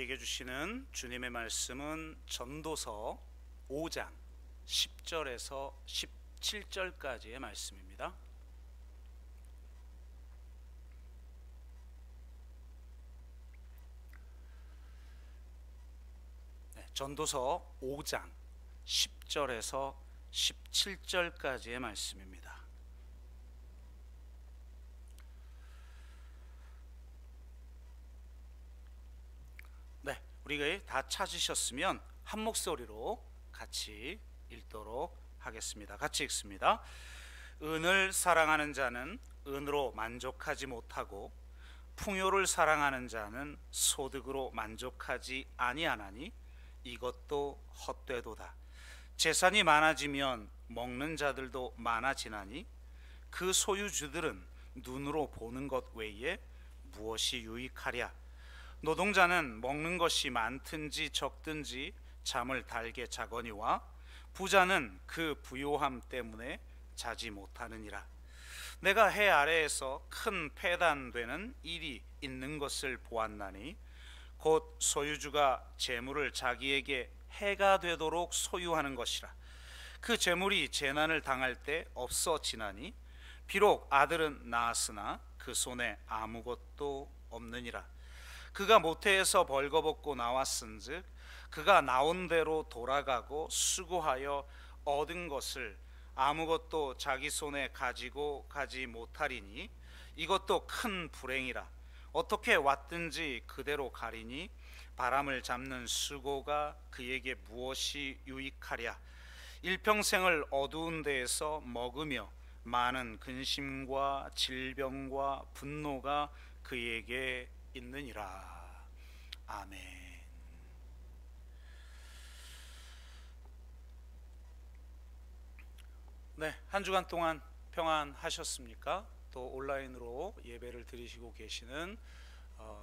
우리에게 주시는 주님의 말씀은 전도서 5장 10절에서 17절까지의 말씀입니다. 전도서 5장 10절에서 17절까지의 말씀입니다. 네, 우리가 다 찾으셨으면 한 목소리로 같이 읽도록 하겠습니다. 같이 읽습니다. 은을 사랑하는 자는 은으로 만족하지 못하고 풍요를 사랑하는 자는 소득으로 만족하지 아니하나니 이것도 헛되도다. 재산이 많아지면 먹는 자들도 많아지나니 그 소유주들은 눈으로 보는 것 외에 무엇이 유익하랴. 노동자는 먹는 것이 많든지 적든지 잠을 달게 자거니와 부자는 그 부요함 때문에 자지 못하느니라. 내가 해 아래에서 큰 패단되는 일이 있는 것을 보았나니 곧 소유주가 재물을 자기에게 해가 되도록 소유하는 것이라. 그 재물이 재난을 당할 때 없어지나니 비록 아들은 낳았으나 그 손에 아무것도 없느니라. 그가 모태에서 벌거벗고 나왔은즉 그가 나온 대로 돌아가고 수고하여 얻은 것을 아무것도 자기 손에 가지고 가지 못하리니 이것도 큰 불행이라. 어떻게 왔든지 그대로 가리니 바람을 잡는 수고가 그에게 무엇이 유익하랴. 일평생을 어두운 데에서 먹으며 많은 근심과 질병과 분노가 그에게 있느니라. 아멘. 네, 한 주간 동안 평안하셨습니까? 또 온라인으로 예배를 드리시고 계시는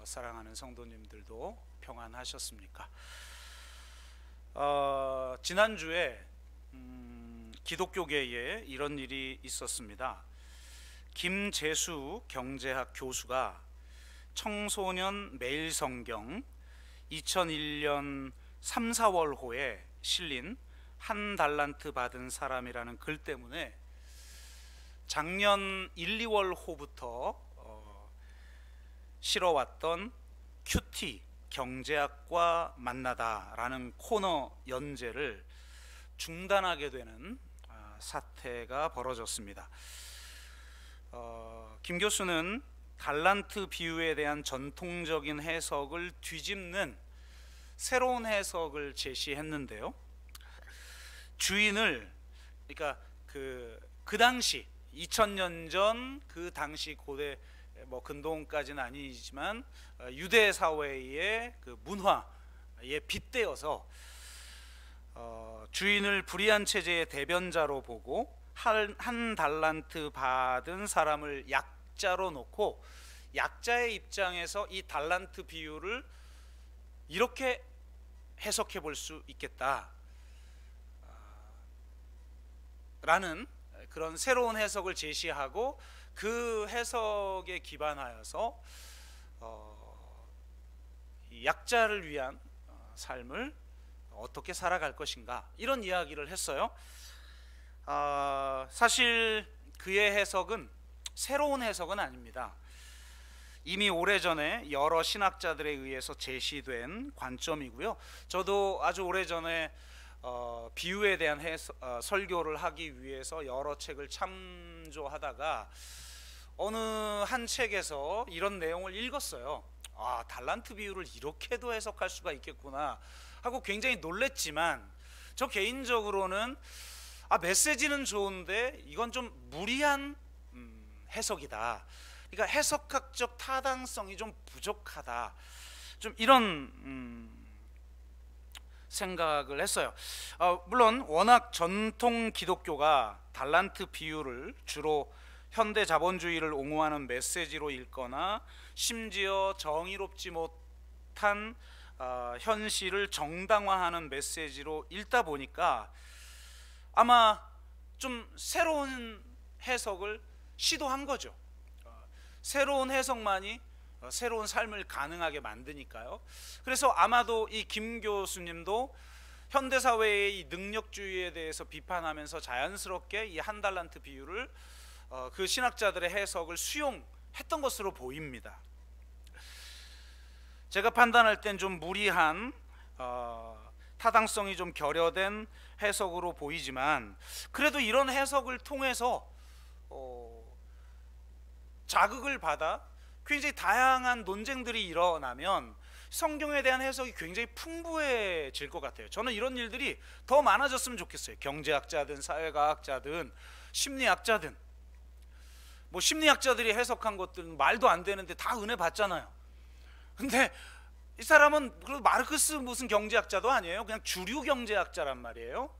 사랑하는 성도님들도 평안하셨습니까? 지난주에 기독교계에 이런 일이 있었습니다. 김재수 경제학 교수가 청소년 매일성경 2001년 3, 4월호에 실린 한 달란트 받은 사람이라는 글 때문에 작년 1, 2월호부터 실어왔던 큐티 경제학과 만나다라는 코너 연재를 중단하게 되는 사태가 벌어졌습니다. 김 교수는 달란트 비유에 대한 전통적인 해석을 뒤집는 새로운 해석을 제시했는데요. 주인을, 그러니까 그 당시 2000년 전 그 당시 고대 근동까지는 아니지만 유대 사회의 그 문화에 빗대어서 주인을 불의한 체제의 대변자로 보고 한 달란트 받은 사람을 약자로 놓고 약자의 입장에서 이 달란트 비유를 이렇게 해석해 볼 수 있겠다 라는 그런 새로운 해석을 제시하고 그 해석에 기반하여서 약자를 위한 삶을 어떻게 살아갈 것인가, 이런 이야기를 했어요. 사실 그의 해석은 새로운 해석은 아닙니다. 이미 오래전에 여러 신학자들에 의해서 제시된 관점이고요. 저도 아주 오래전에 비유에 대한 설교를 하기 위해서 여러 책을 참조하다가 어느 한 책에서 이런 내용을 읽었어요. 달란트 비유를 이렇게도 해석할 수가 있겠구나 하고 굉장히 놀랬지만, 저 개인적으로는 메시지는 좋은데 이건 좀 무리한 해석이다. 그러니까 해석학적 타당성이 좀 부족하다. 좀 이런 생각을 했어요. 물론 워낙 전통 기독교가 달란트 비유를 주로 현대 자본주의를 옹호하는 메시지로 읽거나 심지어 정의롭지 못한 현실을 정당화하는 메시지로 읽다 보니까 아마 좀 새로운 해석을 시도한 거죠. 새로운 해석만이 새로운 삶을 가능하게 만드니까요. 그래서 아마도 이 김 교수님도 현대사회의 이 능력주의에 대해서 비판하면서 자연스럽게 이 한 달란트 비유를 그 신학자들의 해석을 수용했던 것으로 보입니다. 제가 판단할 땐 좀 무리한 타당성이 좀 결여된 해석으로 보이지만, 그래도 이런 해석을 통해서 자극을 받아 굉장히 다양한 논쟁들이 일어나면 성경에 대한 해석이 굉장히 풍부해질 것 같아요. 저는 이런 일들이 더 많아졌으면 좋겠어요. 경제학자든 사회과학자든 심리학자든, 뭐 심리학자들이 해석한 것들은 말도 안 되는데 다 은혜 받잖아요. 근데 이 사람은 그래도 마르크스 무슨 경제학자도 아니에요. 그냥 주류 경제학자란 말이에요.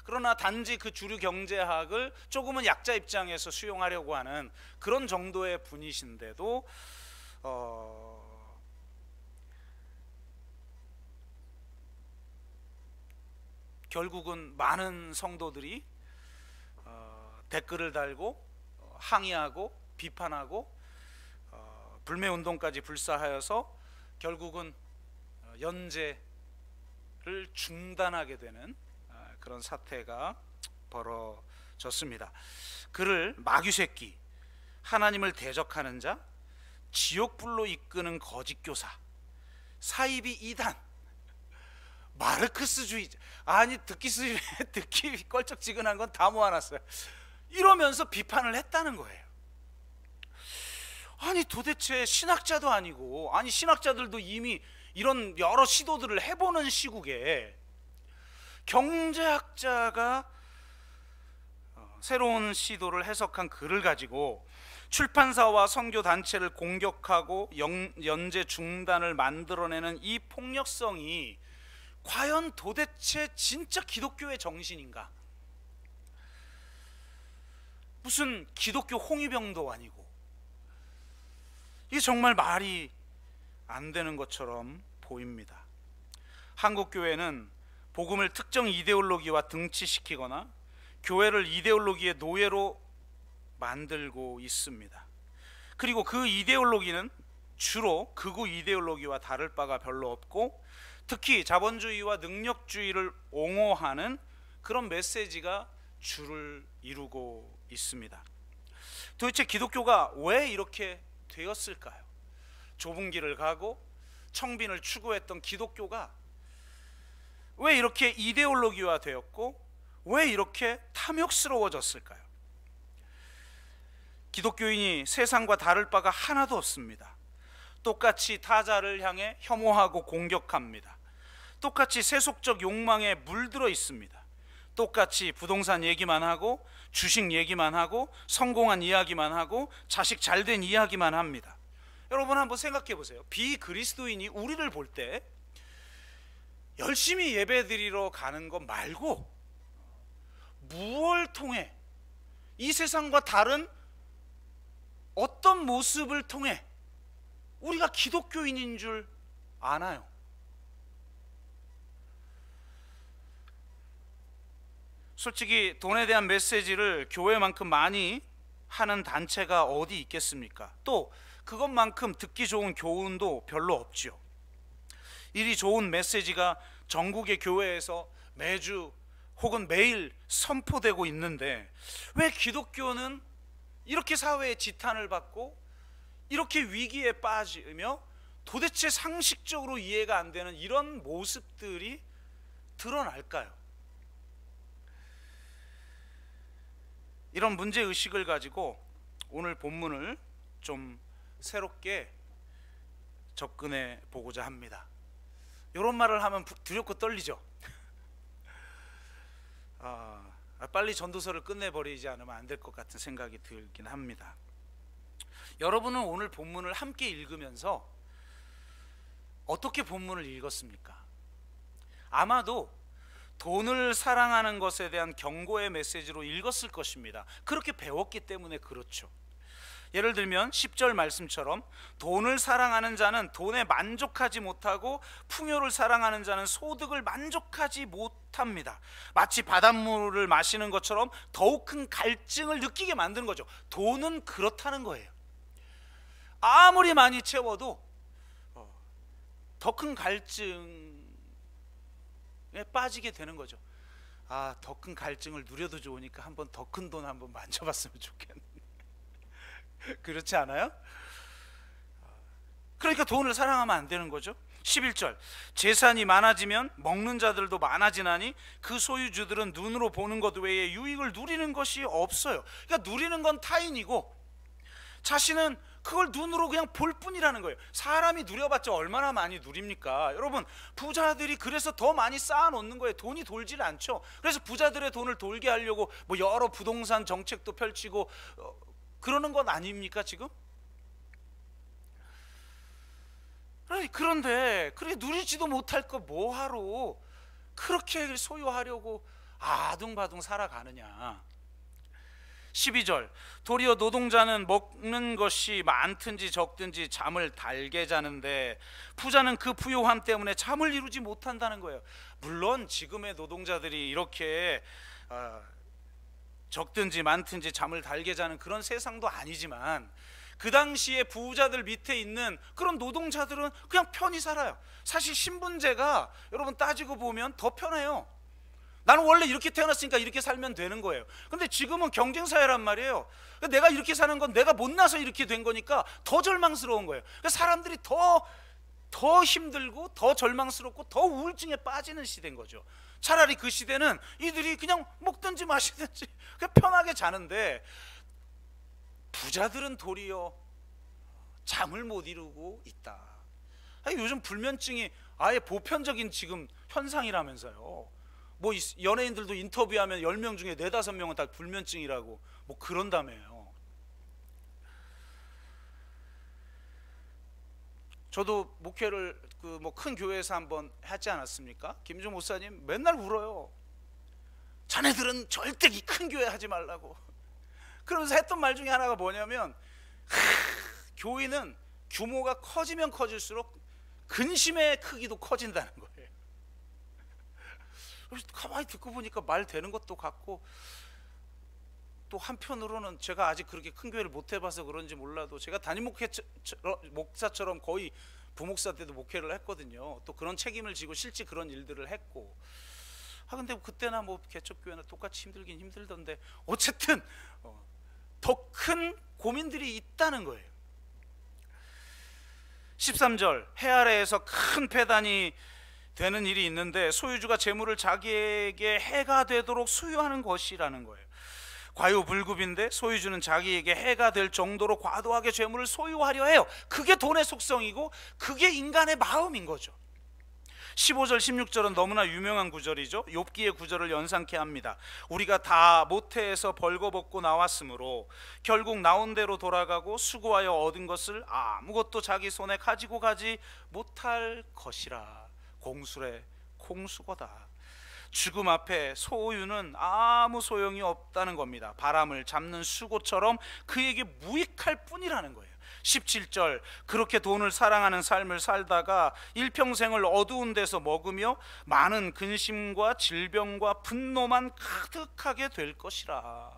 그러나 단지 그 주류 경제학을 조금은 약자 입장에서 수용하려고 하는 그런 정도의 분이신데도 결국은 많은 성도들이 댓글을 달고 항의하고 비판하고 불매운동까지 불사하여서 결국은 연재를 중단하게 되는 그런 사태가 벌어졌습니다. 그를 마귀새끼, 하나님을 대적하는 자, 지옥불로 이끄는 거짓교사, 사이비 이단, 마르크스주의자, 아니 듣기 껄쩍지근한 건 다 모아놨어요. 이러면서 비판을 했다는 거예요. 아니 도대체 신학자도 아니고, 아니 신학자들도 이미 이런 여러 시도들을 해보는 시국에 경제학자가 새로운 시도를 해석한 글을 가지고 출판사와 선교단체를 공격하고 연재 중단을 만들어내는 이 폭력성이 과연 도대체 진짜 기독교의 정신인가? 무슨 기독교 홍위병도 아니고, 이게 정말 말이 안 되는 것처럼 보입니다. 한국 교회는 복음을 특정 이데올로기와 등치시키거나 교회를 이데올로기의 노예로 만들고 있습니다. 그리고 그 이데올로기는 주로 극우 이데올로기와 다를 바가 별로 없고, 특히 자본주의와 능력주의를 옹호하는 그런 메시지가 주를 이루고 있습니다. 도대체 기독교가 왜 이렇게 되었을까요? 좁은 길을 가고 청빈을 추구했던 기독교가 왜 이렇게 이데올로기화 되었고 왜 이렇게 탐욕스러워졌을까요? 기독교인이 세상과 다를 바가 하나도 없습니다. 똑같이 타자를 향해 혐오하고 공격합니다. 똑같이 세속적 욕망에 물들어 있습니다. 똑같이 부동산 얘기만 하고 주식 얘기만 하고 성공한 이야기만 하고 자식 잘된 이야기만 합니다. 여러분 한번 생각해 보세요. 비그리스도인이 우리를 볼 때 열심히 예배드리러 가는 것 말고 무엇을 통해, 이 세상과 다른 어떤 모습을 통해 우리가 기독교인인 줄 아나요? 솔직히 돈에 대한 메시지를 교회만큼 많이 하는 단체가 어디 있겠습니까? 또 그것만큼 듣기 좋은 교훈도 별로 없죠. 이리 좋은 메시지가 전국의 교회에서 매주 혹은 매일 선포되고 있는데 왜 기독교는 이렇게 사회의 지탄을 받고 이렇게 위기에 빠지며 도대체 상식적으로 이해가 안 되는 이런 모습들이 드러날까요? 이런 문제의식을 가지고 오늘 본문을 좀 새롭게 접근해 보고자 합니다. 이런 말을 하면 두렵고 떨리죠. 빨리 전도서를 끝내버리지 않으면 안 될 것 같은 생각이 들긴 합니다. 여러분은 오늘 본문을 함께 읽으면서 어떻게 본문을 읽었습니까? 아마도 돈을 사랑하는 것에 대한 경고의 메시지로 읽었을 것입니다. 그렇게 배웠기 때문에 그렇죠. 예를 들면 10절 말씀처럼 돈을 사랑하는 자는 돈에 만족하지 못하고 풍요를 사랑하는 자는 소득을 만족하지 못합니다. 마치 바닷물을 마시는 것처럼 더욱 큰 갈증을 느끼게 만드는 거죠. 돈은 그렇다는 거예요. 아무리 많이 채워도 더 큰 갈증에 빠지게 되는 거죠. 아, 더 큰 갈증을 누려도 좋으니까 한번 더 큰 돈 한번 만져봤으면 좋겠네. 그렇지 않아요? 그러니까 돈을 사랑하면 안 되는 거죠. 11절, 재산이 많아지면 먹는 자들도 많아지나니 그 소유주들은 눈으로 보는 것 외에 유익을 누리는 것이 없어요. 그러니까 누리는 건 타인이고 자신은 그걸 눈으로 그냥 볼 뿐이라는 거예요. 사람이 누려봤자 얼마나 많이 누립니까? 여러분, 부자들이 그래서 더 많이 쌓아놓는 거예요. 돈이 돌질 않죠. 그래서 부자들의 돈을 돌게 하려고 뭐 여러 부동산 정책도 펼치고 그러는 건 아닙니까 지금? 그런데 그렇게 누리지도 못할 거 뭐하러 그렇게 소유하려고 아둥바둥 살아가느냐. 12절, 도리어 노동자는 먹는 것이 많든지 적든지 잠을 달게 자는데 부자는 그 부요함 때문에 잠을 이루지 못한다는 거예요. 물론 지금의 노동자들이 이렇게 적든지 많든지 잠을 달게 자는 그런 세상도 아니지만 그 당시에 부자들 밑에 있는 그런 노동자들은 그냥 편히 살아요. 사실 신분제가 여러분 따지고 보면 더 편해요. 나는 원래 이렇게 태어났으니까 이렇게 살면 되는 거예요. 근데 지금은 경쟁사회란 말이에요. 내가 이렇게 사는 건 내가 못나서 이렇게 된 거니까 더 절망스러운 거예요. 사람들이 더 힘들고 더 절망스럽고 더 우울증에 빠지는 시대인 거죠. 차라리 그 시대는 이들이 그냥 먹든지 마시든지 그냥 편하게 자는데 부자들은 도리어 잠을 못 이루고 있다. 요즘 불면증이 아예 보편적인 지금 현상이라면서요. 뭐 연예인들도 인터뷰하면 10명 중에 4, 5명은 다 불면증이라고 뭐 그런다며요. 저도 목회를 그 뭐 큰 교회에서 한번 하지 않았습니까? 김종 목사님 맨날 울어요. 자네들은 절대 이 큰 교회 하지 말라고. 그러면서 했던 말 중에 하나가 뭐냐면 교회는 규모가 커지면 커질수록 근심의 크기도 커진다는 거예요. 가만히 듣고 보니까 말 되는 것도 같고, 또 한편으로는 제가 아직 그렇게 큰 교회를 못 해봐서 그런지 몰라도 제가 담임 목사처럼 거의 부목사 때도 목회를 했거든요. 또 그런 책임을 지고 실제 그런 일들을 했고, 근데 그때나 뭐 개척교회나 똑같이 힘들긴 힘들던데 어쨌든 더 큰 고민들이 있다는 거예요. 13절, 해 아래에서 큰 패단이 되는 일이 있는데 소유주가 재물을 자기에게 해가 되도록 소유하는 것이라는 거예요. 과유불급인데 소유주는 자기에게 해가 될 정도로 과도하게 재물을 소유하려 해요. 그게 돈의 속성이고 그게 인간의 마음인 거죠. 15절 16절은 너무나 유명한 구절이죠. 욥기의 구절을 연상케 합니다. 우리가 다 모태에서 벌거벗고 나왔으므로 결국 나온 대로 돌아가고 수고하여 얻은 것을 아무것도 자기 손에 가지고 가지 못할 것이라. 공수래 공수거다. 죽음 앞에 소유는 아무 소용이 없다는 겁니다. 바람을 잡는 수고처럼 그에게 무익할 뿐이라는 거예요. 17절, 그렇게 돈을 사랑하는 삶을 살다가 일평생을 어두운 데서 먹으며 많은 근심과 질병과 분노만 가득하게 될 것이라.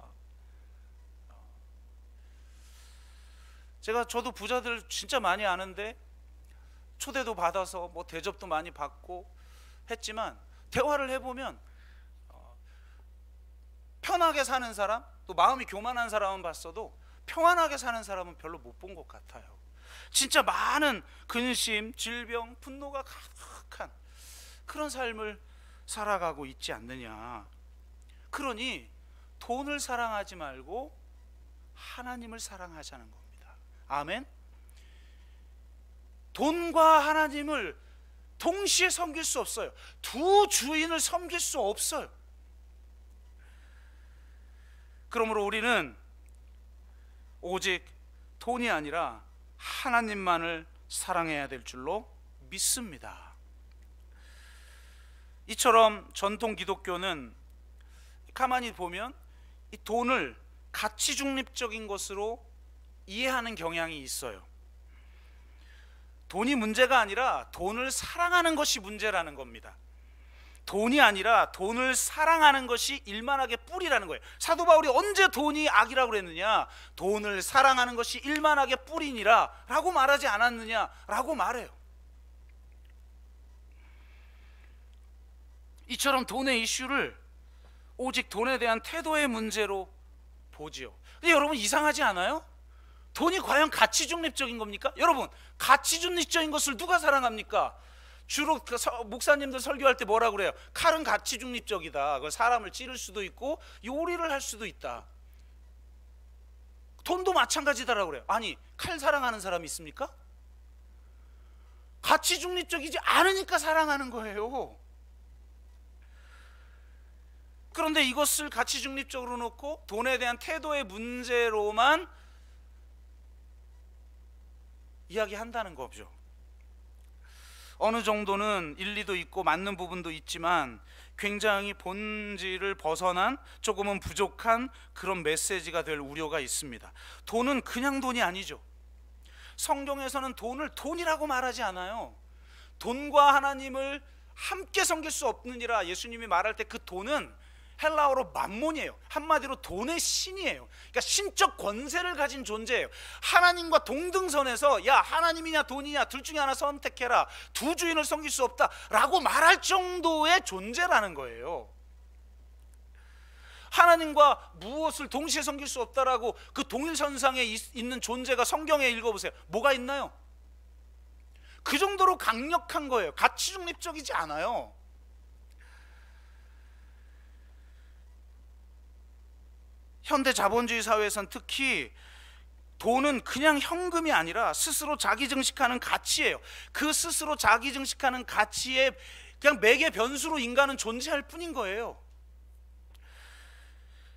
저도 부자들 진짜 많이 아는데 초대도 받아서 뭐 대접도 많이 받고 했지만 대화를 해보면 편하게 사는 사람, 또 마음이 교만한 사람은 봤어도 평안하게 사는 사람은 별로 못 본 것 같아요. 진짜 많은 근심, 질병, 분노가 가득한 그런 삶을 살아가고 있지 않느냐. 그러니 돈을 사랑하지 말고 하나님을 사랑하자는 겁니다. 아멘. 돈과 하나님을 동시에 섬길 수 없어요. 두 주인을 섬길 수 없어요. 그러므로 우리는 오직 돈이 아니라 하나님만을 사랑해야 될 줄로 믿습니다. 이처럼 전통 기독교는 가만히 보면 이 돈을 가치 중립적인 것으로 이해하는 경향이 있어요. 돈이 문제가 아니라 돈을 사랑하는 것이 문제라는 겁니다. 돈이 아니라 돈을 사랑하는 것이 일만하게 뿌리라는 거예요. 사도 바울이 언제 돈이 악이라고 그랬느냐? 돈을 사랑하는 것이 일만하게 뿌리니라 라고 말하지 않았느냐 라고 말해요. 이처럼 돈의 이슈를 오직 돈에 대한 태도의 문제로 보지요. 근데 여러분, 이상하지 않아요? 돈이 과연 가치 중립적인 겁니까? 여러분, 가치 중립적인 것을 누가 사랑합니까? 주로 목사님들 설교할 때 뭐라 그래요? 칼은 가치 중립적이다. 그걸 사람을 찌를 수도 있고 요리를 할 수도 있다. 돈도 마찬가지다라고 그래요. 아니, 칼 사랑하는 사람이 있습니까? 가치 중립적이지 않으니까 사랑하는 거예요. 그런데 이것을 가치 중립적으로 놓고 돈에 대한 태도의 문제로만 이야기한다는 거죠. 어느 정도는 일리도 있고 맞는 부분도 있지만 굉장히 본질을 벗어난 조금은 부족한 그런 메시지가 될 우려가 있습니다. 돈은 그냥 돈이 아니죠. 성경에서는 돈을 돈이라고 말하지 않아요. 돈과 하나님을 함께 섬길 수 없느니라 예수님이 말할 때 그 돈은 헬라어로 맘몬이에요. 한마디로 돈의 신이에요. 그러니까 신적 권세를 가진 존재예요. 하나님과 동등선에서 야, 하나님이냐 돈이냐 둘 중에 하나 선택해라, 두 주인을 섬길 수 없다 라고 말할 정도의 존재라는 거예요. 하나님과 무엇을 동시에 섬길 수 없다라고 그 동일선상에 있는 존재가 성경에 읽어보세요. 뭐가 있나요? 그 정도로 강력한 거예요. 가치 중립적이지 않아요. 현대 자본주의 사회에선 특히 돈은 그냥 현금이 아니라 스스로 자기 증식하는 가치예요. 그 스스로 자기 증식하는 가치에 그냥 매개 변수로 인간은 존재할 뿐인 거예요.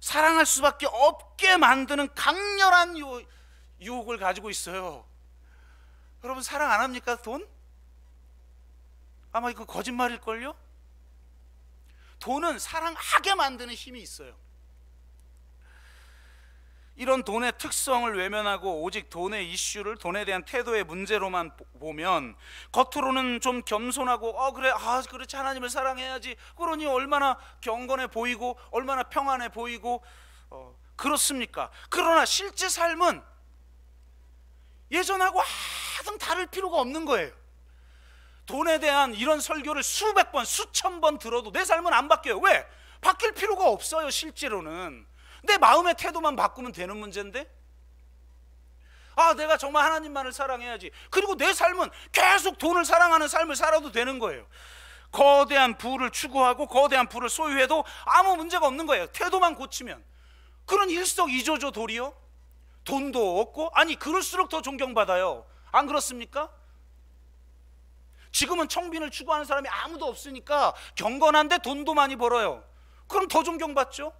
사랑할 수밖에 없게 만드는 강렬한 유혹을 가지고 있어요. 여러분, 사랑 안 합니까? 돈? 아마 이거 거짓말일걸요? 돈은 사랑하게 만드는 힘이 있어요. 이런 돈의 특성을 외면하고 오직 돈의 이슈를 돈에 대한 태도의 문제로만 보면 겉으로는 좀 겸손하고 그렇지 하나님을 사랑해야지, 그러니 얼마나 경건해 보이고 얼마나 평안해 보이고 그렇습니까? 그러나 실제 삶은 예전하고 하등 다를 필요가 없는 거예요. 돈에 대한 이런 설교를 수백 번 수천 번 들어도 내 삶은 안 바뀌어요. 왜? 바뀔 필요가 없어요. 실제로는 내 마음의 태도만 바꾸면 되는 문제인데, 내가 정말 하나님만을 사랑해야지, 그리고 내 삶은 계속 돈을 사랑하는 삶을 살아도 되는 거예요. 거대한 부를 추구하고 거대한 부를 소유해도 아무 문제가 없는 거예요. 태도만 고치면. 그런 일석이조죠. 도리어 돈도 없고, 아니 그럴수록 더 존경받아요. 안 그렇습니까? 지금은 청빈을 추구하는 사람이 아무도 없으니까 경건한데 돈도 많이 벌어요. 그럼 더 존경받죠.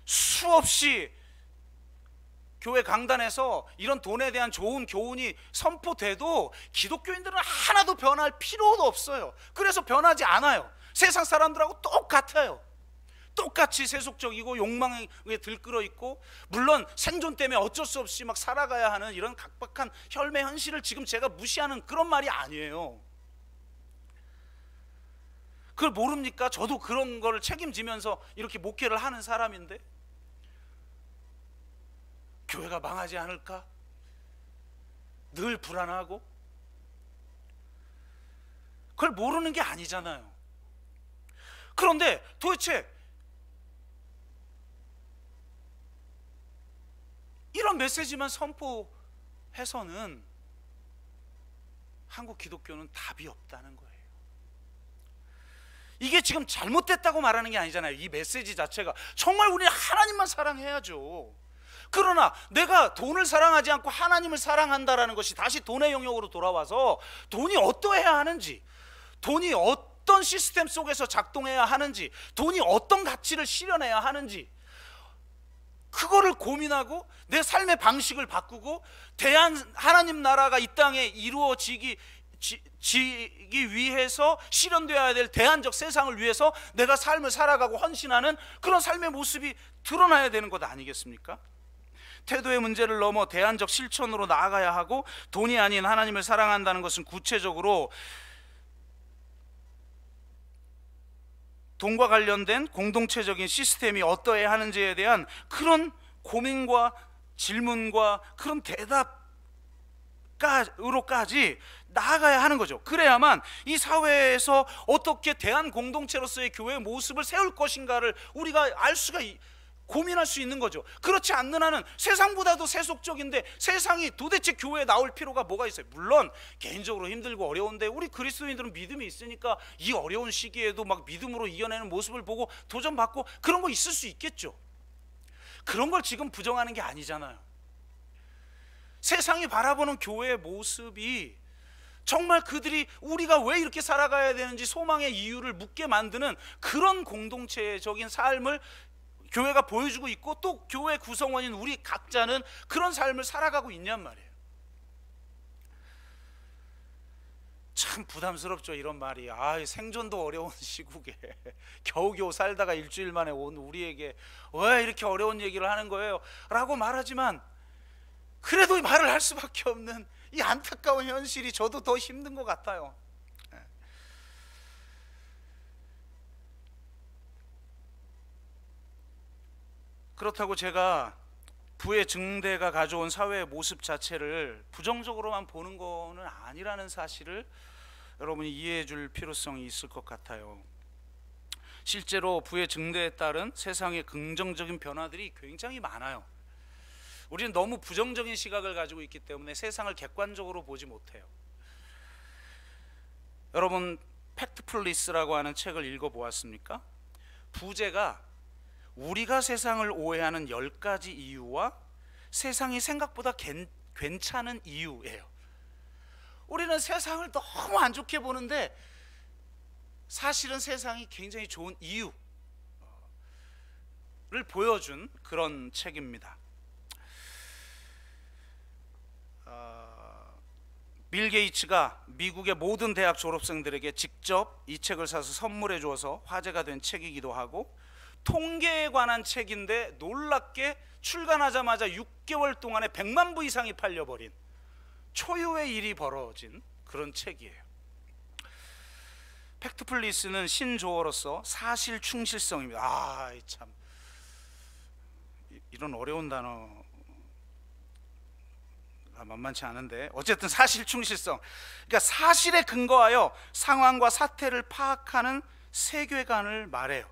수없이 교회 강단에서 이런 돈에 대한 좋은 교훈이 선포돼도 기독교인들은 하나도 변할 필요도 없어요. 그래서 변하지 않아요. 세상 사람들하고 똑같아요. 똑같이 세속적이고 욕망에 들끓어 있고, 물론 생존 때문에 어쩔 수 없이 막 살아가야 하는 이런 각박한 혈매 현실을 지금 제가 무시하는 그런 말이 아니에요. 그걸 모릅니까? 저도 그런 거를 책임지면서 이렇게 목회를 하는 사람인데, 교회가 망하지 않을까? 늘 불안하고. 그걸 모르는 게 아니잖아요. 그런데 도대체 이런 메시지만 선포해서는 한국 기독교는 답이 없다는 거예요. 이게 지금 잘못됐다고 말하는 게 아니잖아요. 이 메시지 자체가 정말 우리는 하나님만 사랑해야죠. 그러나 내가 돈을 사랑하지 않고 하나님을 사랑한다라는 것이 다시 돈의 영역으로 돌아와서 돈이 어떠해야 하는지, 돈이 어떤 시스템 속에서 작동해야 하는지, 돈이 어떤 가치를 실현해야 하는지, 그거를 고민하고 내 삶의 방식을 바꾸고 하나님 나라가 이 땅에 이루어지기 위해서 실현되어야 될 대안적 세상을 위해서 내가 삶을 살아가고 헌신하는 그런 삶의 모습이 드러나야 되는 것 아니겠습니까? 태도의 문제를 넘어 대안적 실천으로 나아가야 하고, 돈이 아닌 하나님을 사랑한다는 것은 구체적으로 돈과 관련된 공동체적인 시스템이 어떠해야 하는지에 대한 그런 고민과 질문과 그런 대답으로까지 나아가야 하는 거죠. 그래야만 이 사회에서 어떻게 대한 공동체로서의 교회의 모습을 세울 것인가를 우리가 알 수가 고민할 수 있는 거죠. 그렇지 않는 한은 세상보다도 세속적인데 세상이 도대체 교회에 나올 필요가 뭐가 있어요? 물론 개인적으로 힘들고 어려운데 우리 그리스도인들은 믿음이 있으니까 이 어려운 시기에도 막 믿음으로 이겨내는 모습을 보고 도전받고 그런 거 있을 수 있겠죠. 그런 걸 지금 부정하는 게 아니잖아요. 세상이 바라보는 교회의 모습이 정말 그들이 우리가 왜 이렇게 살아가야 되는지 소망의 이유를 묻게 만드는 그런 공동체적인 삶을 교회가 보여주고 있고 또 교회 구성원인 우리 각자는 그런 삶을 살아가고 있냔 말이에요. 참 부담스럽죠, 이런 말이. 생존도 어려운 시국에 겨우겨우 살다가 일주일 만에 온 우리에게 왜 이렇게 어려운 얘기를 하는 거예요? 라고 말하지만 그래도 말을 할 수밖에 없는 이 안타까운 현실이 저도 더 힘든 것 같아요. 그렇다고 제가 부의 증대가 가져온 사회의 모습 자체를 부정적으로만 보는 거는 아니라는 사실을 여러분이 이해해 줄 필요성이 있을 것 같아요. 실제로 부의 증대에 따른 세상의 긍정적인 변화들이 굉장히 많아요. 우리는 너무 부정적인 시각을 가지고 있기 때문에 세상을 객관적으로 보지 못해요. 여러분 팩트플리스라고 하는 책을 읽어보았습니까? 부제가 우리가 세상을 오해하는 10가지 이유와 세상이 생각보다 괜찮은 이유예요. 우리는 세상을 너무 안 좋게 보는데 사실은 세상이 굉장히 좋은 이유를 보여준 그런 책입니다. 빌 게이츠가 미국의 모든 대학 졸업생들에게 직접 이 책을 사서 선물해 주어서 화제가 된 책이기도 하고, 통계에 관한 책인데 놀랍게 출간하자마자 6개월 동안에 100만 부 이상이 팔려버린 초유의 일이 벌어진 그런 책이에요. 팩트플리스는 신조어로서 사실 충실성입니다. 참 이런 어려운 단어가 만만치 않은데 어쨌든 사실 충실성, 그러니까 사실에 근거하여 상황과 사태를 파악하는 세계관을 말해요.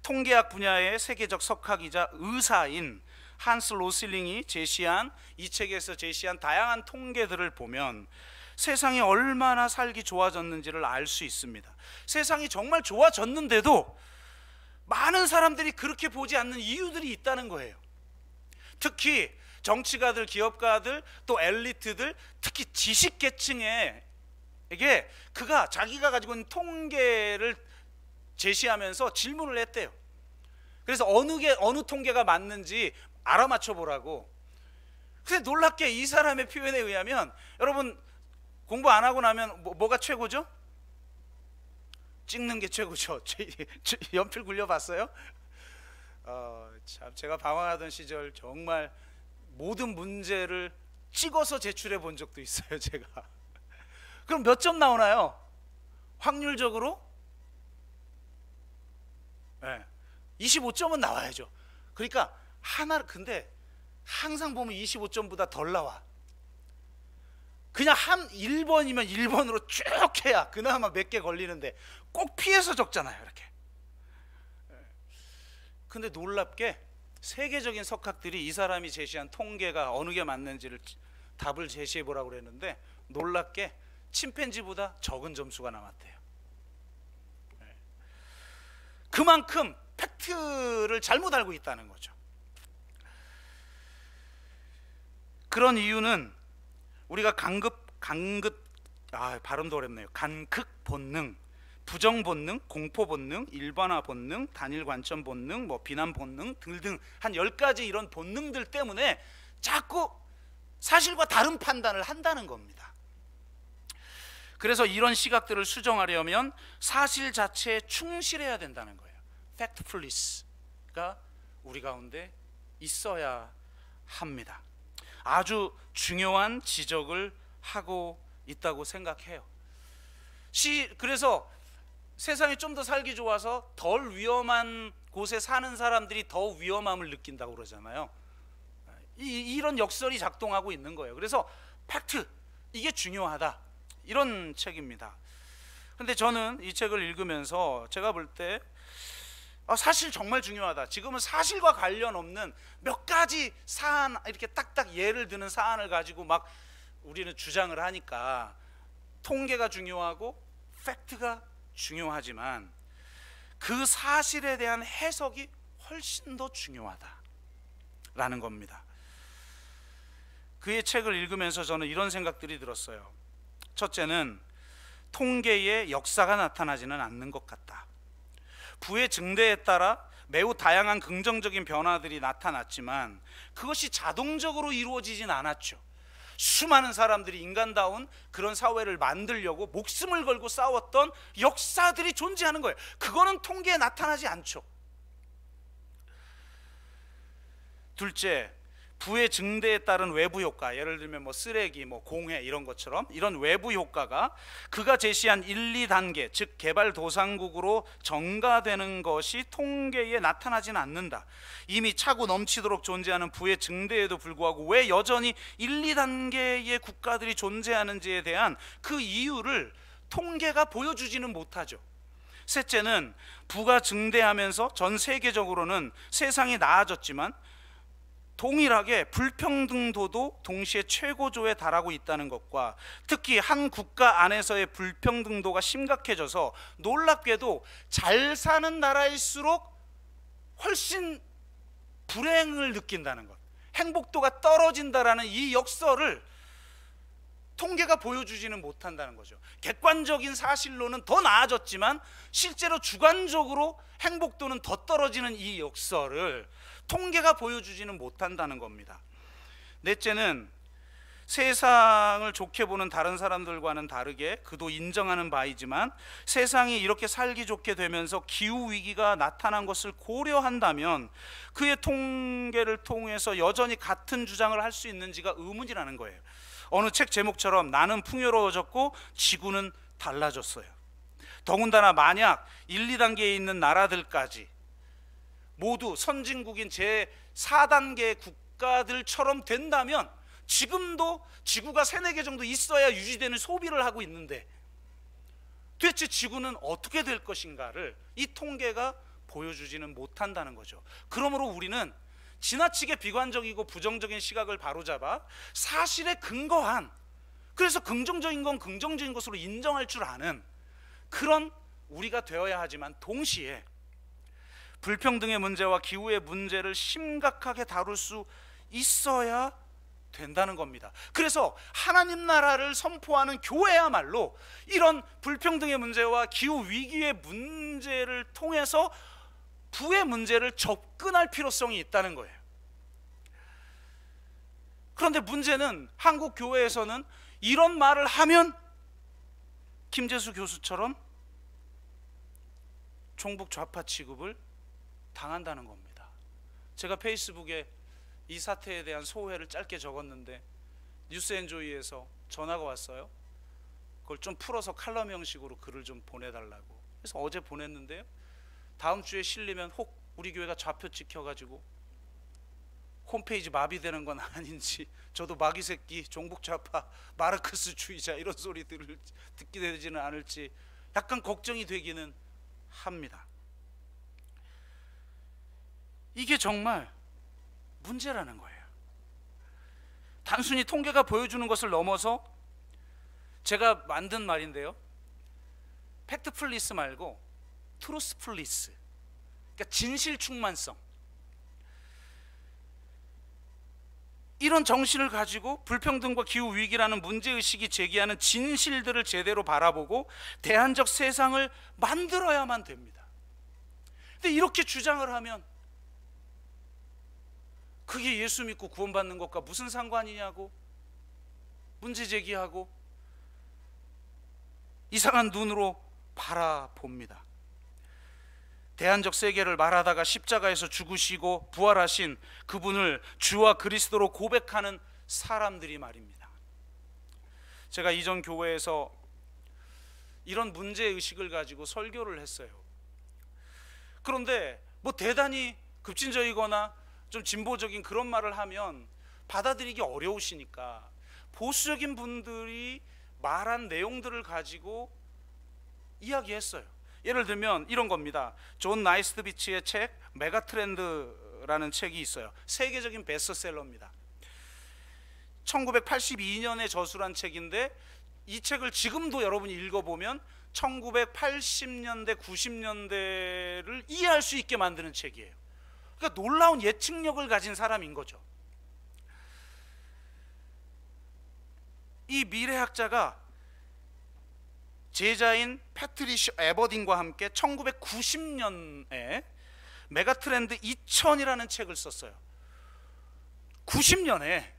통계학 분야의 세계적 석학이자 의사인 한스 로슬링이 제시한 이 책에서 제시한 다양한 통계들을 보면 세상이 얼마나 살기 좋아졌는지를 알 수 있습니다. 세상이 정말 좋아졌는데도 많은 사람들이 그렇게 보지 않는 이유들이 있다는 거예요. 특히 정치가들, 기업가들, 또 엘리트들, 특히 지식계층에게 그가 자기가 가지고 있는 통계를 제시하면서 질문을 했대요. 그래서 어느 통계가 맞는지 알아맞혀 보라고. 근데 놀랍게 이 사람의 표현에 의하면, 여러분 공부 안 하고 나면 뭐가 최고죠? 찍는 게 최고죠. 연필 굴려봤어요? 참 제가 방황하던 시절 정말 모든 문제를 찍어서 제출해 본 적도 있어요, 제가. 그럼 몇 점 나오나요? 확률적으로? 네, 25점은 나와야죠. 그러니까 근데 항상 보면 25점보다 덜 나와. 그냥 1번이면 1번으로 쭉 해야 그나마 몇 개 걸리는데 꼭 피해서 적잖아요, 이렇게. 근데 놀랍게 세계적인 석학들이 이 사람이 제시한 통계가 어느 게 맞는지를 답을 제시해 보라고 그랬는데 놀랍게 침팬지보다 적은 점수가 나왔대요. 그만큼 팩트를 잘못 알고 있다는 거죠. 그런 이유는 우리가 발음도 어렵네요. 간극 본능, 부정 본능, 공포 본능, 일반화 본능, 단일 관점 본능, 비난 본능 등등 한 10가지 이런 본능들 때문에 자꾸 사실과 다른 판단을 한다는 겁니다. 그래서 이런 시각들을 수정하려면 사실 자체에 충실해야 된다는 거예요. 팩트플리스가 우리 가운데 있어야 합니다. 아주 중요한 지적을 하고 있다고 생각해요. 그래서 세상이 좀 더 살기 좋아서 덜 위험한 곳에 사는 사람들이 더 위험함을 느낀다고 그러잖아요. 이런 역설이 작동하고 있는 거예요. 그래서 팩트, 이게 중요하다, 이런 책입니다. 근데 저는 이 책을 읽으면서 제가 볼 때 사실 정말 중요하다, 지금은 사실과 관련 없는 몇 가지 사안, 이렇게 딱딱 예를 드는 사안을 가지고 막 우리는 주장을 하니까 통계가 중요하고 팩트가 중요하지만 그 사실에 대한 해석이 훨씬 더 중요하다라는 겁니다. 그의 책을 읽으면서 저는 이런 생각들이 들었어요. 첫째는 통계의 역사가 나타나지는 않는 것 같다. 부의 증대에 따라 매우 다양한 긍정적인 변화들이 나타났지만 그것이 자동적으로 이루어지진 않았죠. 수많은 사람들이 인간다운 그런 사회를 만들려고 목숨을 걸고 싸웠던 역사들이 존재하는 거예요. 그거는 통계에 나타나지 않죠. 둘째, 부의 증대에 따른 외부 효과, 예를 들면 쓰레기, 공해 이런 것처럼 이런 외부 효과가 그가 제시한 1, 2단계, 즉 개발도상국으로 전가되는 것이 통계에 나타나지는 않는다. 이미 차고 넘치도록 존재하는 부의 증대에도 불구하고 왜 여전히 1, 2단계의 국가들이 존재하는지에 대한 그 이유를 통계가 보여주지는 못하죠. 셋째는 부가 증대하면서 전 세계적으로는 세상이 나아졌지만 동일하게 불평등도도 동시에 최고조에 달하고 있다는 것과 특히 한 국가 안에서의 불평등도가 심각해져서 놀랍게도 잘 사는 나라일수록 훨씬 불행을 느낀다는 것, 행복도가 떨어진다라는 이 역설을 통계가 보여주지는 못한다는 거죠. 객관적인 사실로는 더 나아졌지만 실제로 주관적으로 행복도는 더 떨어지는 이 역설을 통계가 보여주지는 못한다는 겁니다. 넷째는 세상을 좋게 보는 다른 사람들과는 다르게 그도 인정하는 바이지만 세상이 이렇게 살기 좋게 되면서 기후위기가 나타난 것을 고려한다면 그의 통계를 통해서 여전히 같은 주장을 할 수 있는지가 의문이라는 거예요. 어느 책 제목처럼 나는 풍요로워졌고 지구는 달라졌어요. 더군다나 만약 1, 2단계에 있는 나라들까지 모두 선진국인 제4단계 국가들처럼 된다면 지금도 지구가 3, 4개 정도 있어야 유지되는 소비를 하고 있는데 도대체 지구는 어떻게 될 것인가를 이 통계가 보여주지는 못한다는 거죠. 그러므로 우리는 지나치게 비관적이고 부정적인 시각을 바로잡아 사실에 근거한, 그래서 긍정적인 건 긍정적인 것으로 인정할 줄 아는 그런 우리가 되어야 하지만 동시에 불평등의 문제와 기후의 문제를 심각하게 다룰 수 있어야 된다는 겁니다. 그래서 하나님 나라를 선포하는 교회야말로 이런 불평등의 문제와 기후 위기의 문제를 통해서 부의 문제를 접근할 필요성이 있다는 거예요. 그런데 문제는 한국 교회에서는 이런 말을 하면 김재수 교수처럼 종북 좌파 취급을 당한다는 겁니다. 제가 페이스북에 이 사태에 대한 소회를 짧게 적었는데 뉴스엔조이에서 전화가 왔어요. 그걸 좀 풀어서 칼럼 형식으로 글을 좀 보내달라고. 그래서 어제 보냈는데요, 다음 주에 실리면 혹 우리 교회가 좌표 찍혀가지고 홈페이지 마비되는 건 아닌지, 저도 마귀새끼, 종북좌파, 마르크스주의자 이런 소리들을 듣게 되지는 않을지 약간 걱정이 되기는 합니다. 이게 정말 문제라는 거예요. 단순히 통계가 보여주는 것을 넘어서 제가 만든 말인데요, 팩트 플리스 말고 트루스 플리스, 그러니까 진실 충만성, 이런 정신을 가지고 불평등과 기후위기라는 문제의식이 제기하는 진실들을 제대로 바라보고 대안적 세상을 만들어야만 됩니다. 근데 이렇게 주장을 하면 그게 예수 믿고 구원받는 것과 무슨 상관이냐고 문제 제기하고 이상한 눈으로 바라봅니다. 대안적 세계를 말하다가 십자가에서 죽으시고 부활하신 그분을 주와 그리스도로 고백하는 사람들이 말입니다. 제가 이전 교회에서 이런 문제의식을 가지고 설교를 했어요. 그런데 뭐 대단히 급진적이거나 좀 진보적인 그런 말을 하면 받아들이기 어려우시니까 보수적인 분들이 말한 내용들을 가지고 이야기했어요. 예를 들면 이런 겁니다. 존 나이스비치의 책 메가트렌드라는 책이 있어요. 세계적인 베스트셀러입니다. 1982년에 저술한 책인데 이 책을 지금도 여러분이 읽어보면 1980년대 90년대를 이해할 수 있게 만드는 책이에요. 그러니까 놀라운 예측력을 가진 사람인 거죠. 이 미래학자가 제자인 패트리셔 에버딘과 함께 1990년에 메가트렌드 2000이라는 책을 썼어요. 90년에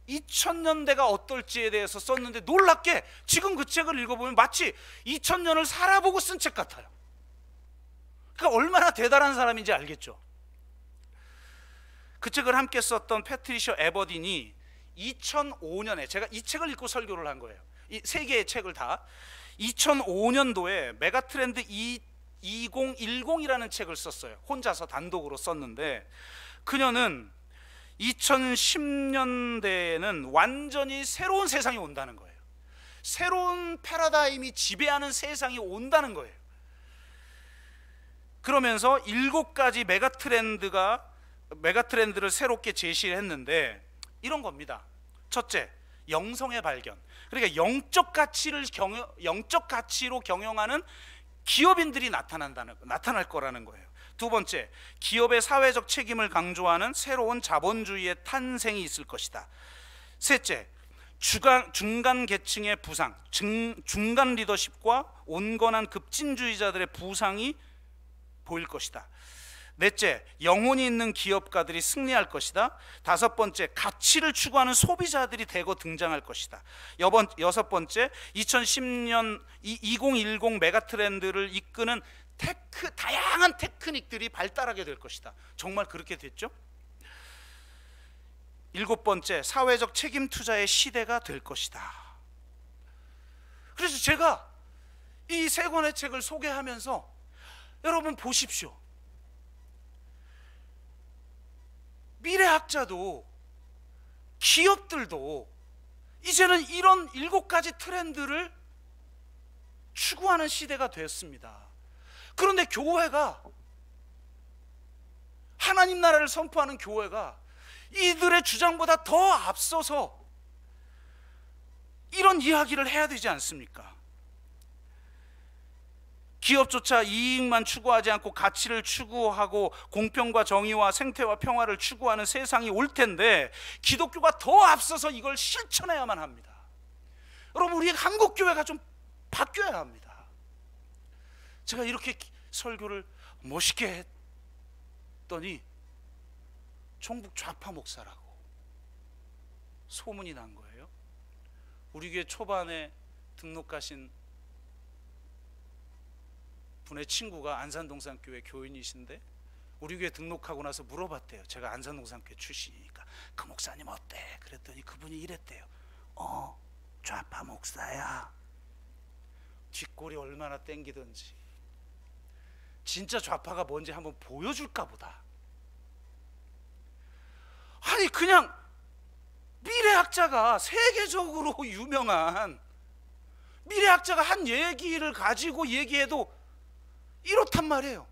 2000년대가 어떨지에 대해서 썼는데 놀랍게 지금 그 책을 읽어보면 마치 2000년을 살아보고 쓴 책 같아요. 그러니까 얼마나 대단한 사람인지 알겠죠. 그 책을 함께 썼던 패트리셔 에버딘이 2005년에, 제가 이 책을 읽고 설교를 한 거예요. 이 세 개의 책을 다 2005년도에 메가트렌드 2010이라는 책을 썼어요. 혼자서 단독으로 썼는데 그녀는 2010년대에는 완전히 새로운 세상이 온다는 거예요. 새로운 패러다임이 지배하는 세상이 온다는 거예요. 그러면서 7가지 메가트렌드를 새롭게 제시를 했는데 이런 겁니다. 첫째, 영성의 발견. 그러니까 영적 가치로 경영하는 기업인들이 나타날 거라는 거예요. 두 번째, 기업의 사회적 책임을 강조하는 새로운 자본주의의 탄생이 있을 것이다. 셋째, 중간 계층의 부상, 중간 리더십과 온건한 급진주의자들의 부상이 보일 것이다. 넷째, 영혼이 있는 기업가들이 승리할 것이다. 다섯 번째, 가치를 추구하는 소비자들이 대거 등장할 것이다. 여섯 번째, 2010년 2010 메가트렌드를 이끄는 다양한 테크닉들이 발달하게 될 것이다. 정말 그렇게 됐죠? 일곱 번째, 사회적 책임 투자의 시대가 될 것이다. 그래서 제가 이 세 권의 책을 소개하면서 여러분 보십시오. 미래학자도 기업들도 이제는 이런 7가지 트렌드를 추구하는 시대가 되었습니다. 그런데 교회가, 하나님 나라를 선포하는 교회가 이들의 주장보다 더 앞서서 이런 이야기를 해야 되지 않습니까? 기업조차 이익만 추구하지 않고 가치를 추구하고 공평과 정의와 생태와 평화를 추구하는 세상이 올 텐데 기독교가 더 앞서서 이걸 실천해야만 합니다. 여러분, 우리 한국교회가 좀 바뀌어야 합니다. 제가 이렇게 설교를 멋있게 했더니 종북 좌파 목사라고 소문이 난 거예요. 우리 교회 초반에 등록하신 분의 친구가 안산동산교회 교인이신데 우리 교회 등록하고 나서 물어봤대요. 제가 안산동산교회 출신이니까 그 목사님 어때? 그랬더니 그분이 이랬대요. 좌파 목사야. 뒷골이 얼마나 땡기던지. 진짜 좌파가 뭔지 한번 보여줄까 보다. 아니, 그냥 미래학자가, 세계적으로 유명한 미래학자가 한 얘기를 가지고 얘기해도 이렇단 말이에요.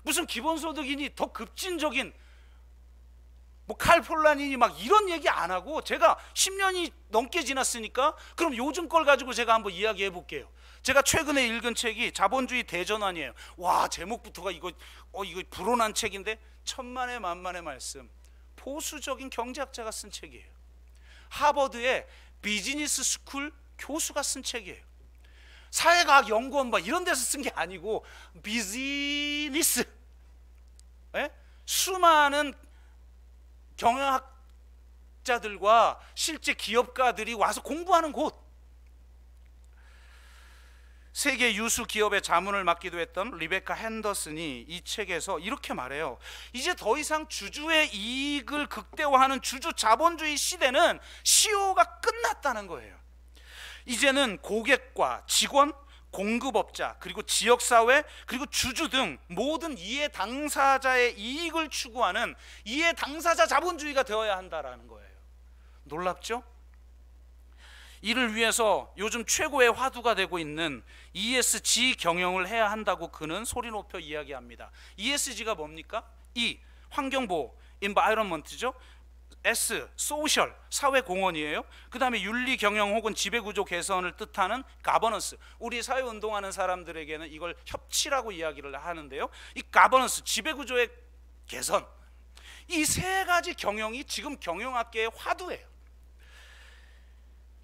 무슨 기본소득이니 더 급진적인 칼폴란이니 막 이런 얘기 안 하고, 제가 10년이 넘게 지났으니까 그럼 요즘 걸 가지고 제가 한번 이야기해 볼게요. 제가 최근에 읽은 책이 자본주의 대전환이에요. 와, 제목부터가 이거 불온한 책인데 천만의 만만의 말씀. 보수적인 경제학자가 쓴 책이에요. 하버드의 비즈니스 스쿨 교수가 쓴 책이에요. 사회과학 연구원 막 이런 데서 쓴 게 아니고 비즈니스, 수많은 경영학자들과 실제 기업가들이 와서 공부하는 곳. 세계 유수 기업의 자문을 맡기도 했던 리베카 핸더슨이 이 책에서 이렇게 말해요. 이제 더 이상 주주의 이익을 극대화하는 주주 자본주의 시대는 시효가 끝났다는 거예요. 이제는 고객과 직원, 공급업자, 그리고 지역사회, 그리고 주주 등 모든 이해 당사자의 이익을 추구하는 이해 당사자 자본주의가 되어야 한다라는 거예요. 놀랍죠? 이를 위해서 요즘 최고의 화두가 되고 있는 ESG 경영을 해야 한다고 그는 소리 높여 이야기합니다. ESG가 뭡니까? E, 환경보호, environment죠. S, 소셜, 사회공헌이에요. 그 다음에 윤리 경영 혹은 지배구조 개선을 뜻하는 가버넌스, 우리 사회운동하는 사람들에게는 이걸 협치라고 이야기를 하는데요. 이 가버넌스, 지배구조의 개선, 이 세 가지 경영이 지금 경영학계의 화두예요.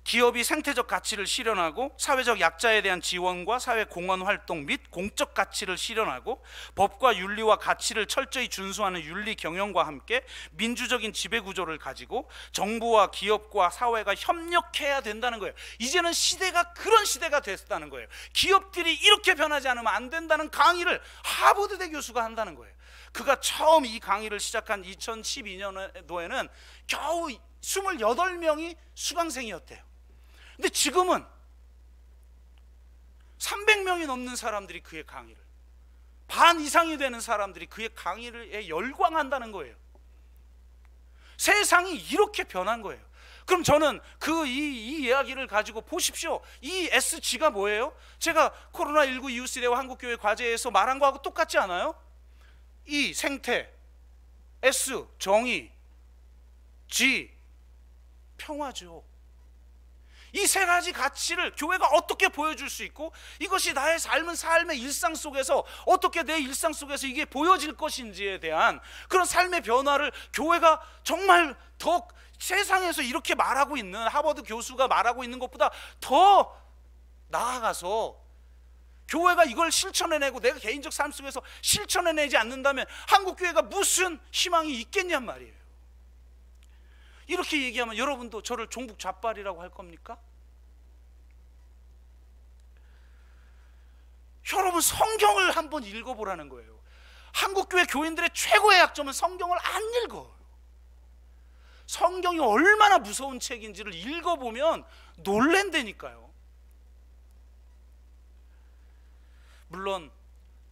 기업이 생태적 가치를 실현하고 사회적 약자에 대한 지원과 사회 공헌 활동 및 공적 가치를 실현하고 법과 윤리와 가치를 철저히 준수하는 윤리 경영과 함께 민주적인 지배 구조를 가지고 정부와 기업과 사회가 협력해야 된다는 거예요. 이제는 시대가 그런 시대가 됐다는 거예요. 기업들이 이렇게 변하지 않으면 안 된다는 강의를 하버드대 교수가 한다는 거예요. 그가 처음 이 강의를 시작한 2012년도에는 겨우 28명이 수강생이었대요. 근데 지금은 300명이 넘는 사람들이 그의 강의를, 반 이상이 되는 사람들이 그의 강의에 열광한다는 거예요. 세상이 이렇게 변한 거예요. 그럼 저는 이 이야기를 가지고 보십시오. 이 SG가 뭐예요? 제가 코로나19 이후 시대와 한국교회 과제에서 말한 거하고 똑같지 않아요? E, 생태, S, 정의, G, 평화죠. 이 세 가지 가치를 교회가 어떻게 보여줄 수 있고 이것이 나의 삶의 일상 속에서 어떻게 내 일상 속에서 이게 보여질 것인지에 대한 그런 삶의 변화를 교회가 정말 더 세상에서 이렇게 말하고 있는 하버드 교수가 말하고 있는 것보다 더 나아가서 교회가 이걸 실천해내고 내가 개인적 삶 속에서 실천해내지 않는다면 한국교회가 무슨 희망이 있겠냔 말이에요. 이렇게 얘기하면 여러분도 저를 종북 좌빨이라고 할 겁니까? 여러분, 성경을 한번 읽어보라는 거예요. 한국교회 교인들의 최고의 약점은 성경을 안 읽어요. 성경이 얼마나 무서운 책인지를 읽어보면 놀랜다니까요. 물론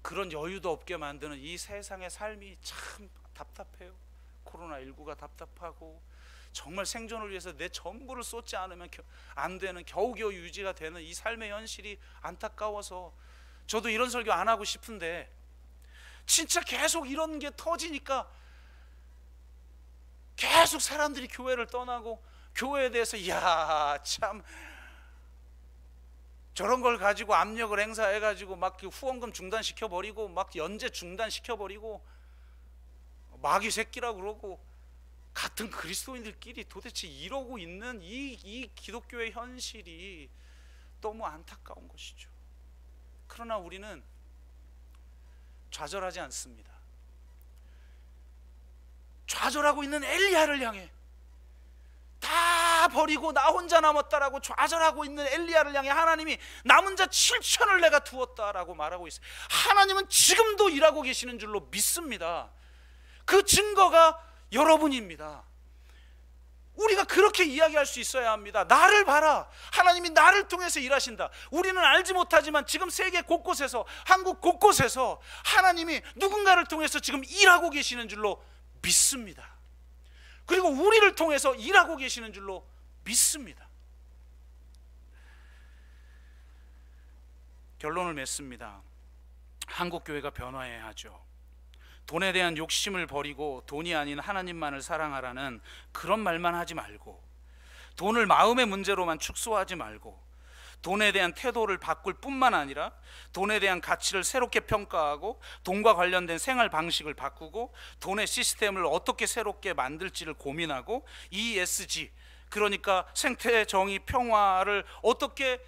그런 여유도 없게 만드는 이 세상의 삶이 참 답답해요. 코로나19가 답답하고 정말 생존을 위해서 내 전부를 쏟지 않으면 안 되는, 겨우겨우 유지가 되는 이 삶의 현실이 안타까워서 저도 이런 설교 안 하고 싶은데 진짜 계속 이런 게 터지니까 계속 사람들이 교회를 떠나고 교회에 대해서 이야 참 저런 걸 가지고 압력을 행사해가지고 막 후원금 중단시켜버리고 막 연재 중단시켜버리고 마귀 새끼라고 그러고 같은 그리스도인들끼리 도대체 이러고 있는 이 기독교의 현실이 너무 안타까운 것이죠. 그러나 우리는 좌절하지 않습니다. 좌절하고 있는 엘리야를 향해, 다 버리고 나 혼자 남았다라고 좌절하고 있는 엘리야를 향해 하나님이 남은 자 7천을 내가 두었다라고 말하고 있어요. 하나님은 지금도 일하고 계시는 줄로 믿습니다. 그 증거가 여러분입니다. 우리가 그렇게 이야기할 수 있어야 합니다. 나를 봐라, 하나님이 나를 통해서 일하신다. 우리는 알지 못하지만 지금 세계 곳곳에서, 한국 곳곳에서 하나님이 누군가를 통해서 지금 일하고 계시는 줄로 믿습니다. 그리고 우리를 통해서 일하고 계시는 줄로 믿습니다. 결론을 맺습니다. 한국교회가 변화해야 하죠. 돈에 대한 욕심을 버리고 돈이 아닌 하나님만을 사랑하라는 그런 말만 하지 말고, 돈을 마음의 문제로만 축소하지 말고, 돈에 대한 태도를 바꿀 뿐만 아니라 돈에 대한 가치를 새롭게 평가하고 돈과 관련된 생활 방식을 바꾸고 돈의 시스템을 어떻게 새롭게 만들지를 고민하고 ESG, 그러니까 생태, 정의, 평화를 어떻게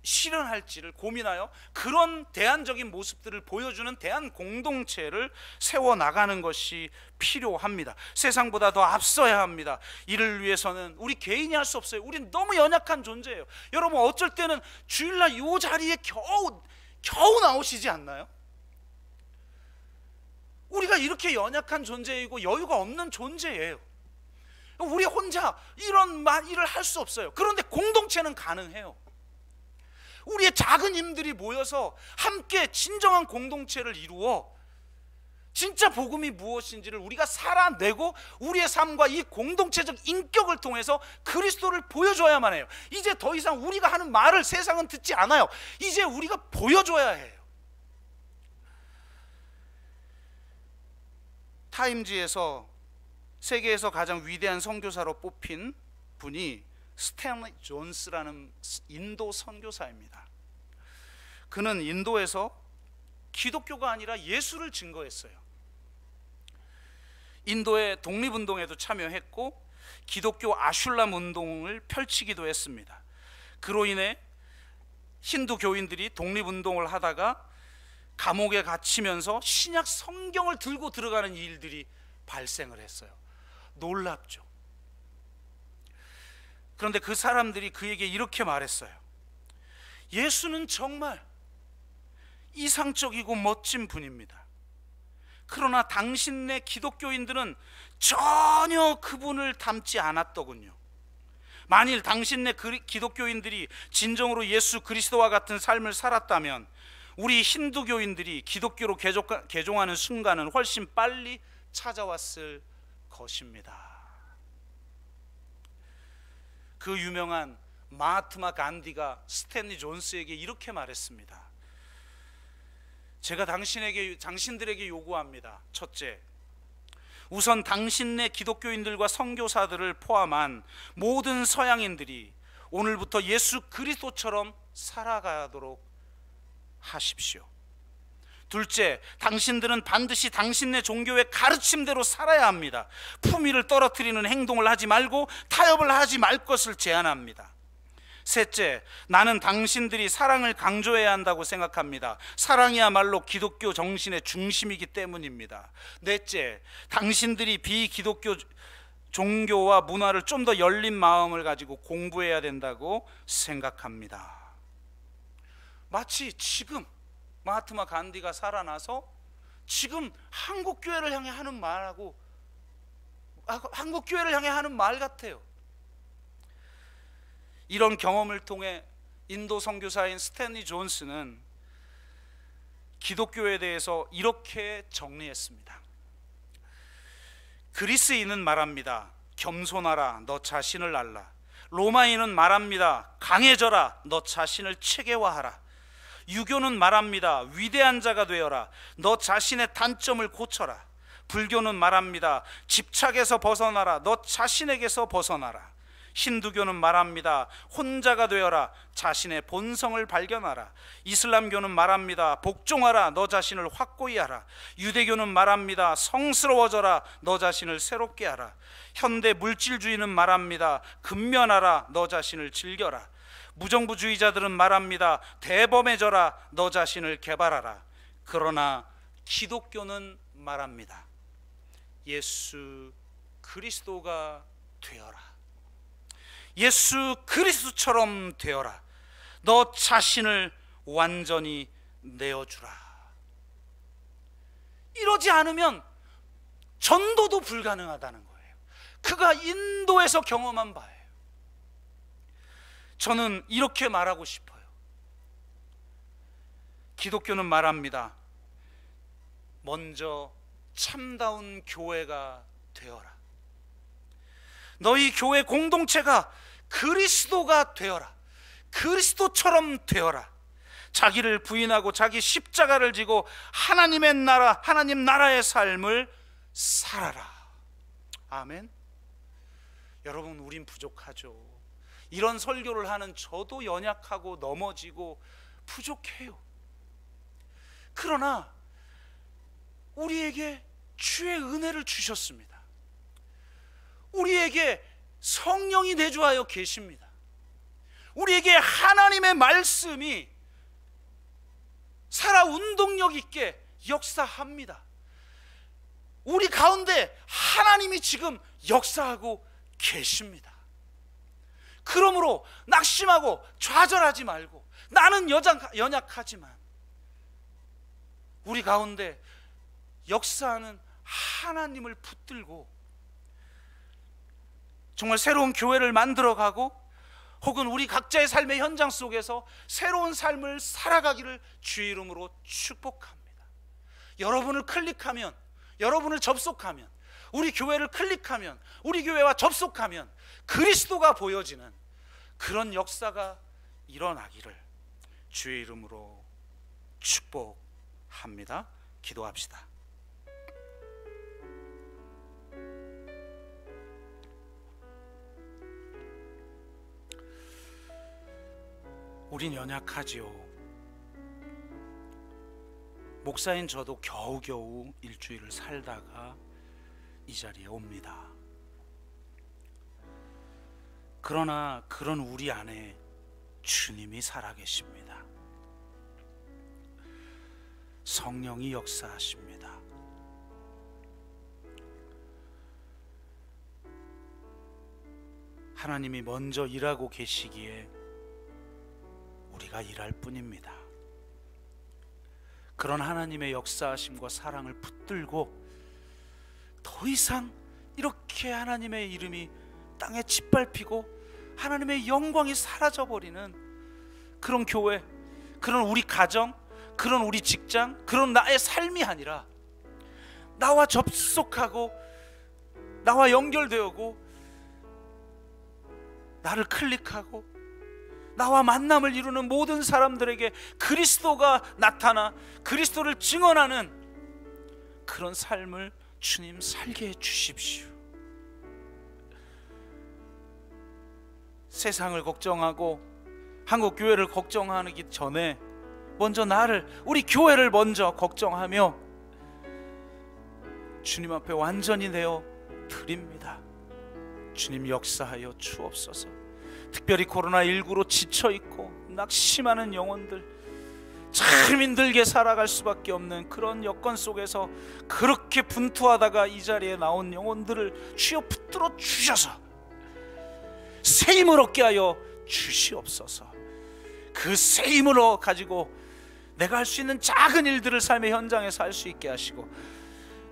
실현할지를 고민하여 그런 대안적인 모습들을 보여주는 대안 공동체를 세워나가는 것이 필요합니다. 세상보다 더 앞서야 합니다. 이를 위해서는 우리 개인이 할 수 없어요. 우린 너무 연약한 존재예요. 여러분, 어쩔 때는 주일날 이 자리에 겨우 나오시지 않나요? 우리가 이렇게 연약한 존재이고 여유가 없는 존재예요. 우리 혼자 이런 일을 할 수 없어요. 그런데 공동체는 가능해요. 우리의 작은 힘들이 모여서 함께 진정한 공동체를 이루어 진짜 복음이 무엇인지를 우리가 살아내고 우리의 삶과 이 공동체적 인격을 통해서 그리스도를 보여줘야만 해요. 이제 더 이상 우리가 하는 말을 세상은 듣지 않아요. 이제 우리가 보여줘야 해요. 타임지에서 세계에서 가장 위대한 선교사로 뽑힌 분이 스탠리 존스라는 인도 선교사입니다. 그는 인도에서 기독교가 아니라 예수를 증거했어요. 인도의 독립운동에도 참여했고 기독교 아슐람 운동을 펼치기도 했습니다. 그로 인해 힌두 교인들이 독립운동을 하다가 감옥에 갇히면서 신약 성경을 들고 들어가는 일들이 발생을 했어요. 놀랍죠. 그런데 그 사람들이 그에게 이렇게 말했어요. 예수는 정말 이상적이고 멋진 분입니다. 그러나 당신네 기독교인들은 전혀 그분을 닮지 않았더군요. 만일 당신네 기독교인들이 진정으로 예수 그리스도와 같은 삶을 살았다면 우리 힌두교인들이 기독교로 개종하는 순간은 훨씬 빨리 찾아왔을 것입니다. 그 유명한 마하트마 간디가 스탠리 존스에게 이렇게 말했습니다. 제가 당신들에게 요구합니다. 첫째, 우선 당신네 기독교인들과 선교사들을 포함한 모든 서양인들이 오늘부터 예수 그리스도처럼 살아가도록 하십시오. 둘째, 당신들은 반드시 당신네 종교의 가르침대로 살아야 합니다. 품위를 떨어뜨리는 행동을 하지 말고 타협을 하지 말 것을 제안합니다. 셋째, 나는 당신들이 사랑을 강조해야 한다고 생각합니다. 사랑이야말로 기독교 정신의 중심이기 때문입니다. 넷째, 당신들이 비기독교 종교와 문화를 좀 더 열린 마음을 가지고 공부해야 된다고 생각합니다. 마치 지금 마하트마 간디가 살아나서 지금 한국교회를 향해 하는 말하고 한국교회를 향해 하는 말 같아요. 이런 경험을 통해 인도 선교사인 스탠리 존스는 기독교에 대해서 이렇게 정리했습니다. 그리스인은 말합니다. 겸손하라, 너 자신을 알라. 로마인은 말합니다. 강해져라, 너 자신을 체계화하라. 유교는 말합니다. 위대한 자가 되어라, 너 자신의 단점을 고쳐라. 불교는 말합니다. 집착에서 벗어나라, 너 자신에게서 벗어나라. 힌두교는 말합니다. 혼자가 되어라, 자신의 본성을 발견하라. 이슬람교는 말합니다. 복종하라, 너 자신을 확고히 하라. 유대교는 말합니다. 성스러워져라, 너 자신을 새롭게 하라. 현대 물질주의는 말합니다. 근면하라, 너 자신을 즐겨라. 무정부주의자들은 말합니다. 대범해져라, 너 자신을 개발하라. 그러나 기독교는 말합니다. 예수 그리스도가 되어라. 예수 그리스도처럼 되어라. 너 자신을 완전히 내어주라. 이러지 않으면 전도도 불가능하다는 거예요. 그가 인도에서 경험한 바예요. 저는 이렇게 말하고 싶어요. 기독교는 말합니다. 먼저 참다운 교회가 되어라. 너희 교회 공동체가 그리스도가 되어라. 그리스도처럼 되어라. 자기를 부인하고 자기 십자가를 지고 하나님의 나라, 하나님 나라의 삶을 살아라. 아멘. 여러분, 우린 부족하죠. 이런 설교를 하는 저도 연약하고 넘어지고 부족해요. 그러나 우리에게 주의 은혜를 주셨습니다. 우리에게 성령이 내주하여 계십니다. 우리에게 하나님의 말씀이 살아 운동력 있게 역사합니다. 우리 가운데 하나님이 지금 역사하고 계십니다. 그러므로 낙심하고 좌절하지 말고, 나는 연약하지만 우리 가운데 역사하는 하나님을 붙들고 정말 새로운 교회를 만들어가고 혹은 우리 각자의 삶의 현장 속에서 새로운 삶을 살아가기를 주의 이름으로 축복합니다. 여러분을 클릭하면, 여러분을 접속하면, 우리 교회를 클릭하면, 우리 교회와 접속하면 그리스도가 보여지는 그런 역사가 일어나기를 주의 이름으로 축복합니다. 기도합시다. 우린 연약하지요. 목사인 저도 겨우겨우 일주일을 살다가 이 자리에 옵니다. 그러나 그런 우리 안에 주님이 살아계십니다. 성령이 역사하십니다. 하나님이 먼저 일하고 계시기에 우리가 일할 뿐입니다. 그런 하나님의 역사하심과 사랑을 붙들고 더 이상 이렇게 하나님의 이름이 땅에 짓밟히고 하나님의 영광이 사라져버리는 그런 교회, 그런 우리 가정, 그런 우리 직장, 그런 나의 삶이 아니라 나와 접속하고 나와 연결되고 나를 클릭하고 나와 만남을 이루는 모든 사람들에게 그리스도가 나타나 그리스도를 증언하는 그런 삶을 주님 살게 해 주십시오. 세상을 걱정하고 한국 교회를 걱정하기 전에 먼저 나를, 우리 교회를 먼저 걱정하며 주님 앞에 완전히 내어 드립니다. 주님 역사하여 주옵소서. 특별히 코로나19로 지쳐있고 낙심하는 영혼들, 참 힘들게 살아갈 수밖에 없는 그런 여건 속에서 그렇게 분투하다가 이 자리에 나온 영혼들을 주여 붙들어 주셔서 새 힘을 얻게 하여 주시옵소서. 그 새 힘으로 가지고 내가 할 수 있는 작은 일들을 삶의 현장에서 할 수 있게 하시고,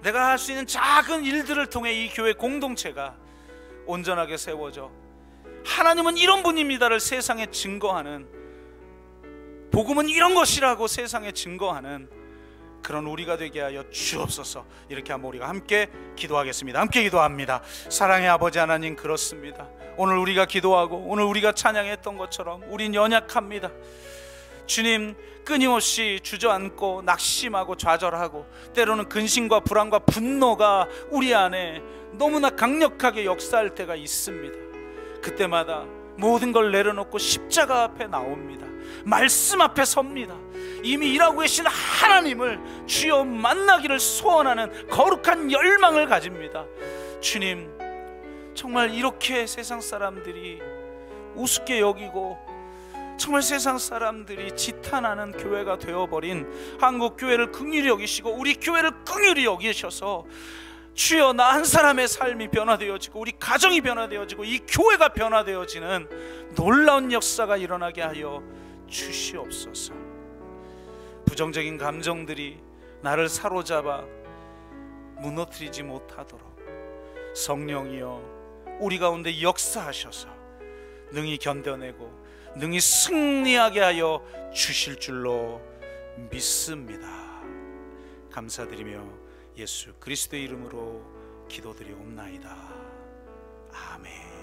내가 할 수 있는 작은 일들을 통해 이 교회 공동체가 온전하게 세워져 하나님은 이런 분입니다를 세상에 증거하는, 복음은 이런 것이라고 세상에 증거하는 그런 우리가 되게 하여 주옵소서. 이렇게 한번 우리가 함께 기도하겠습니다. 함께 기도합니다. 사랑의 아버지 하나님, 그렇습니다. 오늘 우리가 기도하고 오늘 우리가 찬양했던 것처럼 우린 연약합니다. 주님, 끊임없이 주저앉고 낙심하고 좌절하고 때로는 근심과 불안과 분노가 우리 안에 너무나 강력하게 역사할 때가 있습니다. 그때마다 모든 걸 내려놓고 십자가 앞에 나옵니다. 말씀 앞에 섭니다. 이미 일하고 계신 하나님을 주여 만나기를 소원하는 거룩한 열망을 가집니다. 주님, 정말 이렇게 세상 사람들이 우습게 여기고 정말 세상 사람들이 지탄하는 교회가 되어버린 한국 교회를 긍휼히 여기시고 우리 교회를 긍휼히 여기셔서 주여 나 한 사람의 삶이 변화되어지고 우리 가정이 변화되어지고 이 교회가 변화되어지는 놀라운 역사가 일어나게 하여 주시옵소서. 부정적인 감정들이 나를 사로잡아 무너뜨리지 못하도록 성령이여 우리 가운데 역사하셔서 능히 견뎌내고 능히 승리하게 하여 주실 줄로 믿습니다. 감사드리며 예수 그리스도의 이름으로 기도드리옵나이다. 아멘.